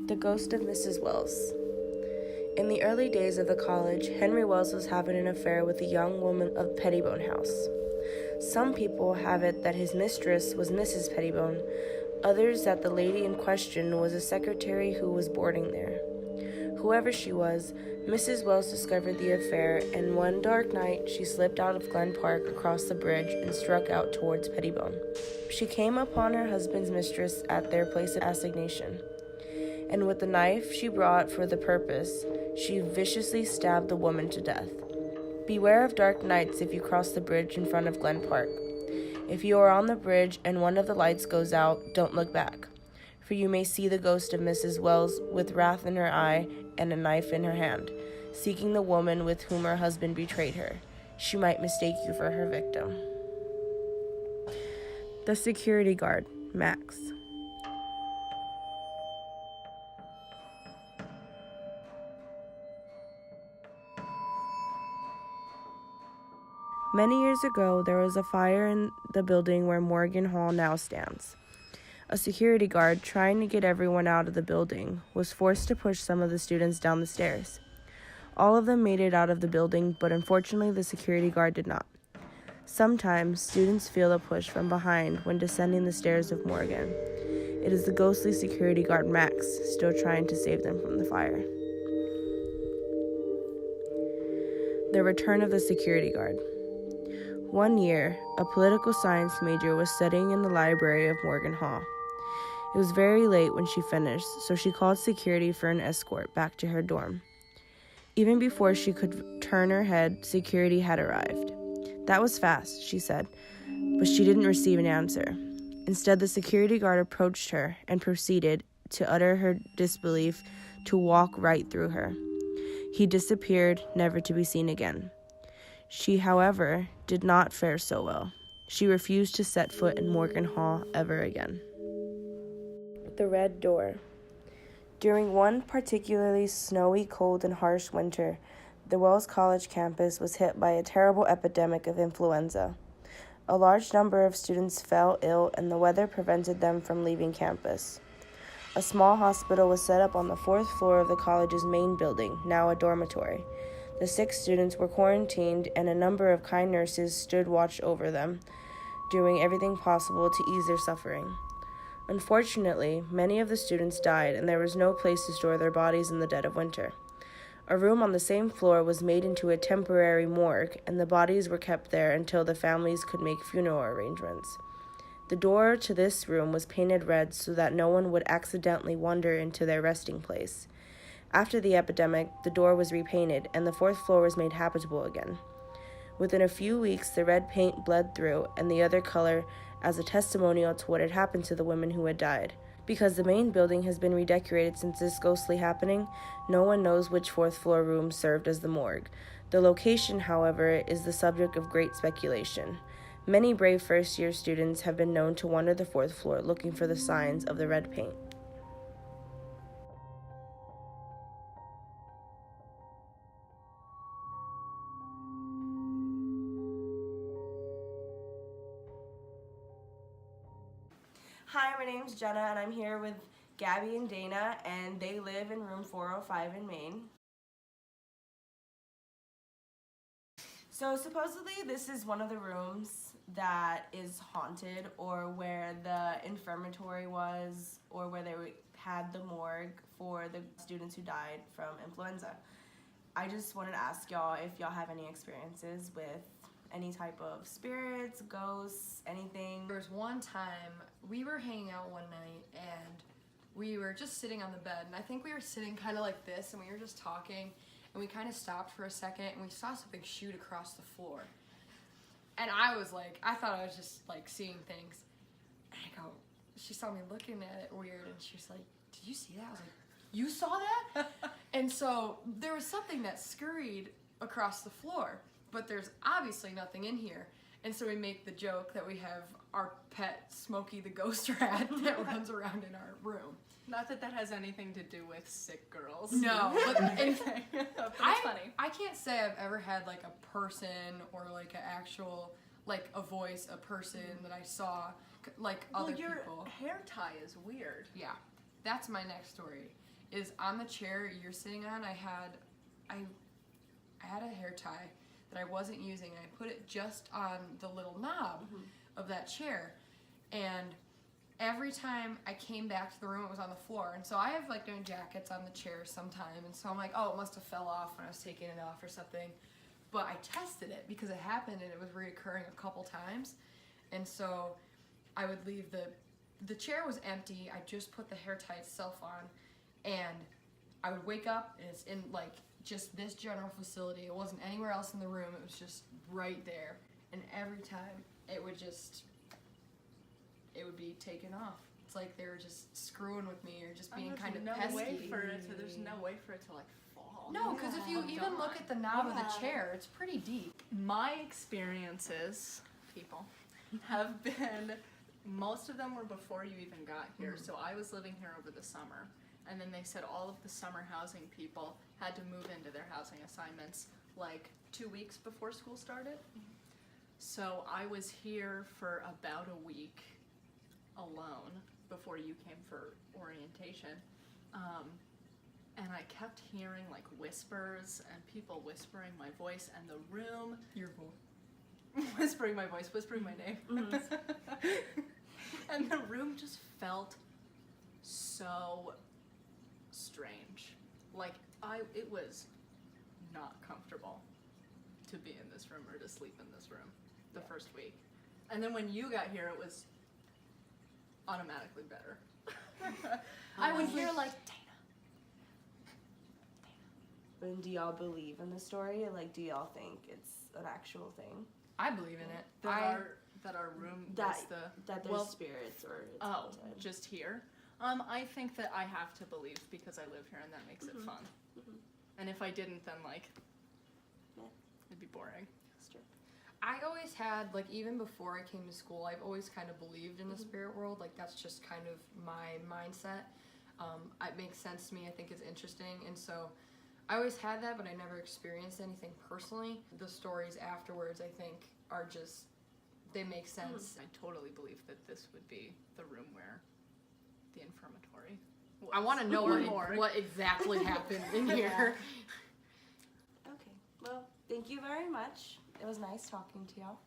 The Ghost of Mrs. Wells. In the early days of the college, Henry Wells was having an affair with a young woman of Pettibone House. Some people have it that his mistress was Mrs. Pettibone, others that the lady in question was a secretary who was boarding there. Whoever she was, Mrs. Wells discovered the affair, and one dark night she slipped out of Glen Park across the bridge and struck out towards Pettibone. She came upon her husband's mistress at their place of assignation, and with the knife she brought for the purpose, she viciously stabbed the woman to death. Beware of dark nights if you cross the bridge in front of Glen Park. If you are on the bridge and one of the lights goes out, don't look back, for you may see the ghost of Mrs. Wells with wrath in her eye and a knife in her hand, seeking the woman with whom her husband betrayed her. She might mistake you for her victim. The security guard, Max. Many years ago, there was a fire in the building where Morgan Hall now stands. A security guard, trying to get everyone out of the building, was forced to push some of the students down the stairs. All of them made it out of the building, but unfortunately the security guard did not. Sometimes, students feel a push from behind when descending the stairs of Morgan. It is the ghostly security guard Max, still trying to save them from the fire. The return of the security guard. One year, a political science major was studying in the library of Morgan Hall. It was very late when she finished, so she called security for an escort back to her dorm. Even before she could turn her head, security had arrived. That was fast, she said, but she didn't receive an answer. Instead, the security guard approached her and proceeded, to utter her disbelief, to walk right through her. He disappeared, never to be seen again. She, however, did not fare so well. She refused to set foot in Morgan Hall ever again. The Red Door. During one particularly snowy, cold, and harsh winter, the Wells College campus was hit by a terrible epidemic of influenza. A large number of students fell ill, and the weather prevented them from leaving campus. A small hospital was set up on the 4th floor of the college's main building, now a dormitory. The 6 students were quarantined, and a number of kind nurses stood watch over them, doing everything possible to ease their suffering. Unfortunately, many of the students died, and there was no place to store their bodies in the dead of winter. A room on the same floor was made into a temporary morgue, and the bodies were kept there until the families could make funeral arrangements. The door to this room was painted red so that no one would accidentally wander into their resting place. After the epidemic, the door was repainted, and the 4th floor was made habitable again. Within a few weeks, the red paint bled through, and the other color as a testimonial to what had happened to the women who had died. Because the main building has been redecorated since this ghostly happening, no one knows which 4th floor room served as the morgue. The location, however, is the subject of great speculation. Many brave first-year students have been known to wander the 4th floor looking for the signs of the red paint. Hi, my name's Jenna, and I'm here with Gabby and Dana, and they live in room 405 in Maine. So supposedly this is one of the rooms that is haunted, or where the infirmary was, or where they had the morgue for the students who died from influenza. I just wanted to ask y'all if y'all have any experiences with any type of spirits, ghosts, anything. There was one time we were hanging out one night and we were just sitting on the bed, and I think we were sitting kind of like this, and we were just talking, and we kind of stopped for a second, and we saw something shoot across the floor. And I thought I was just like seeing things. And I go, she saw me looking at it weird, and she was like, "Did you see that?" I was like, "You saw that?" And so there was something that scurried across the floor, but there's obviously nothing in here. And so we make the joke that we have our pet Smokey the ghost rat that runs around in our room. Not that that has anything to do with sick girls. No, but It's funny. I can't say I've ever had like a person or like an actual, like a voice, a person that I saw, like other Well, your people. hair tie is weird. Yeah, that's my next story. is on the chair you're sitting on. I had a hair tie that I wasn't using, and I put it just on the little knob of that chair, and every time I came back to the room, it was on the floor. And so I have like doing jackets on the chair sometime, and so I'm like, oh, it must have fell off when I was taking it off or something. But I tested it because it happened and it was reoccurring a couple times. And so I would leave the chair was empty. I just put the hair tie itself on, and I would wake up and it's in like just this general facility. It wasn't anywhere else in the room. It was just right there. And every time it would be taken off. It's like they were just screwing with me or just being kind of pesky. There's no way for it to like fall. No, because if you even look at the knob of the chair, it's pretty deep. My experiences, people, have been, most of them were before you even got here. So I was living here over the summer, and then they said all of the summer housing people had to move into their housing assignments like 2 weeks before school started. So I was here for about a week alone before you came for orientation, and I kept hearing like whispers and people whispering my voice, and the room Your voice. whispering my voice, whispering my name. And the room just felt so strange. Like it was not comfortable to be in this room or to sleep in this room the first week. And then when you got here, it was automatically better. I would hear like, And do y'all believe in the story? Like, do y'all think it's an actual thing? I believe in it. that our room That is that there's spirits or it's haunted. just here. I think that I have to believe because I live here and that makes it fun. And if I didn't, then like, it'd be boring. That's true. I always had, like, even before I came to school, I've always kind of believed in the spirit world. Like, that's just kind of my mindset. It makes sense to me. I think it's interesting. And so I always had that, but I never experienced anything personally. The stories afterwards, I think, are just, they make sense. I totally believe that this would be the room where the infirmatory was. I want to know what exactly happened in here. Okay. Well, thank you very much. It was nice talking to y'all.